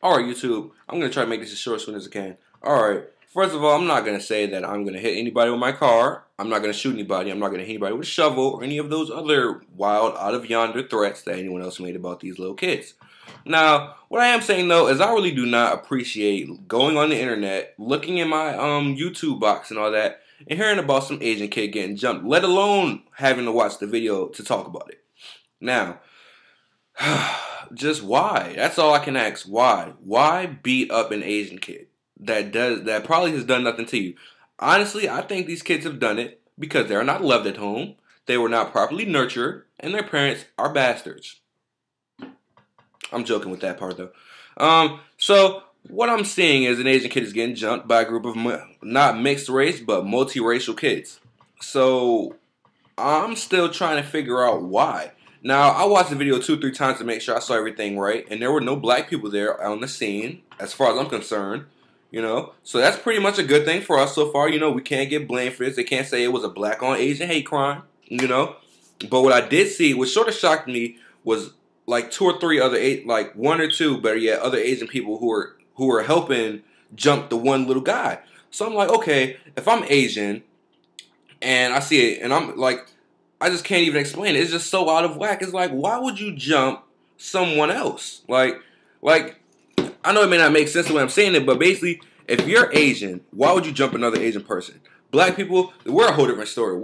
Alright, YouTube, I'm going to try to make this as short as soon as I can. Alright, first of all, I'm not going to say that I'm going to hit anybody with my car. I'm not going to shoot anybody. I'm not going to hit anybody with a shovel or any of those other wild, out of yonder threats that anyone else made about these little kids. Now, what I am saying though is I really do not appreciate going on the internet, looking in my YouTube box and all that, and hearing about some Asian kid getting jumped, let alone having to watch the video to talk about it. Now, just why? That's all I can ask. Why? Why beat up an Asian kid that probably has done nothing to you? Honestly, I think these kids have done it because they are not loved at home, they were not properly nurtured, and their parents are bastards. I'm joking with that part though. So what I'm seeing is an Asian kid is getting jumped by a group of not mixed race but multiracial kids. So I'm still trying to figure out why. Now, I watched the video 2 or 3 times to make sure I saw everything right, and there were no black people there on the scene, as far as I'm concerned, So that's pretty much a good thing for us so far, we can't get blamed for this. They can't say it was a black on Asian hate crime. But what I did see, what sort of shocked me, was like 2 or 3 other, like 1 or 2, better yet, other Asian people who were helping jump the one little guy. So I'm like, okay, if I'm Asian, and I see it, and I'm like, I just can't even explain it. It's just so out of whack. It's like, why would you jump someone else? Like, I know it may not make sense the way I'm saying it, but basically, if you're Asian, why would you jump another Asian person? Black people, we're a whole different story.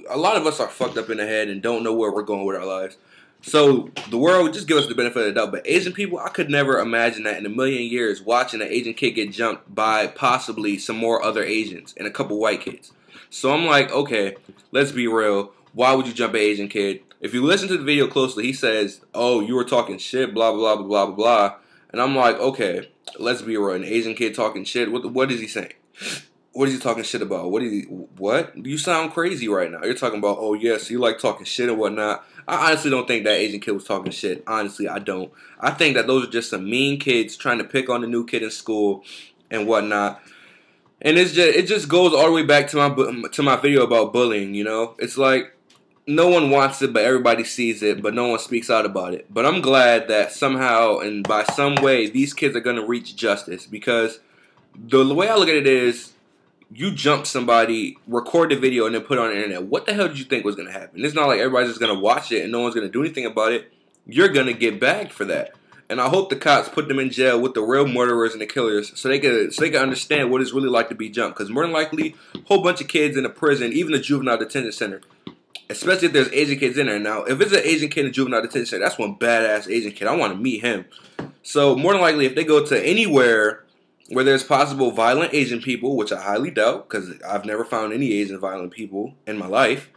A lot of us are fucked up in the head and don't know where we're going with our lives. So the world just give us the benefit of the doubt. But Asian people, I could never imagine that in a million years watching an Asian kid get jumped by possibly some more other Asians and a couple white kids. So I'm like, okay, let's be real. Why would you jump an Asian kid? If you listen to the video closely, he says, oh, you were talking shit, blah, blah, blah, blah, blah, blah. And I'm like, okay, let's be real. An Asian kid talking shit, what is he saying? What is he talking shit about? What? You sound crazy right now. You're talking about, oh, yes, you like talking shit and whatnot. I honestly don't think that Asian kid was talking shit. Honestly, I don't. I think that those are just some mean kids trying to pick on the new kid in school and whatnot. And it just goes all the way back to my video about bullying, It's like no one wants it, but everybody sees it, but no one speaks out about it. But I'm glad that somehow and by some way these kids are going to reach justice, because the way I look at it is, you jump somebody, record the video, and then put it on the internet. What the hell did you think was going to happen? It's not like everybody's just going to watch it and no one's going to do anything about it. You're going to get bagged for that. And I hope the cops put them in jail with the real murderers and the killers, so they can understand what it's really like to be jumped. Because more than likely, a whole bunch of kids in a prison, even a juvenile detention center, especially if there's Asian kids in there. Now, if it's an Asian kid in a juvenile detention center, that's one badass Asian kid. I want to meet him. So more than likely, if they go to anywhere where there's possible violent Asian people, which I highly doubt, because I've never found any Asian violent people in my life,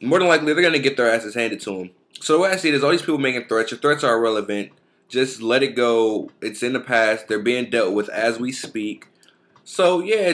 more than likely they're going to get their asses handed to them. So the way I see it is, all these people making threats, your threats are irrelevant. Just let it go. It's in the past. They're being dealt with as we speak. So yeah,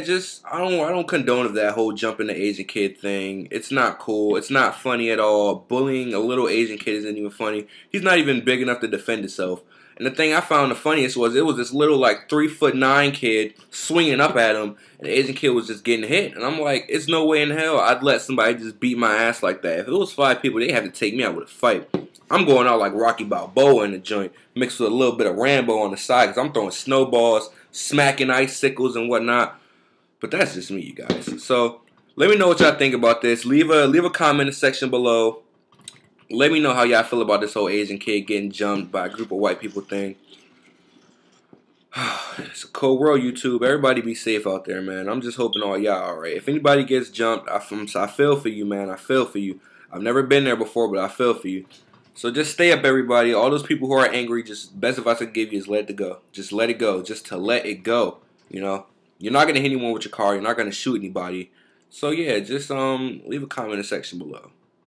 I don't condone of that whole jumping the Asian kid thing. It's not cool. It's not funny at all. Bullying a little Asian kid isn't even funny. He's not even big enough to defend himself. And the thing I found the funniest was, it was this little like 3'9" kid swinging up at him, and the Asian kid was just getting hit. And I'm like, it's no way in hell I'd let somebody just beat my ass like that. If it was 5 people, they had to take me out with a fight. I'm going out like Rocky Balboa in the joint, mixed with a little bit of Rambo on the side, because I'm throwing snowballs, smacking icicles and whatnot. But that's just me, you guys. So let me know what y'all think about this. Leave a comment in the section below. Let me know how y'all feel about this whole Asian kid getting jumped by a group of white people thing. It's a cold world, YouTube. Everybody be safe out there, man. I'm just hoping all y'all alright. If anybody gets jumped, I feel for you, man. I feel for you. I've never been there before, but I feel for you. So just stay up, everybody. All those people who are angry, just best advice I can give you is let it go. Just let it go. Just to let it go. You're not gonna hit anyone with your car. You're not gonna shoot anybody. So yeah, just leave a comment in the section below.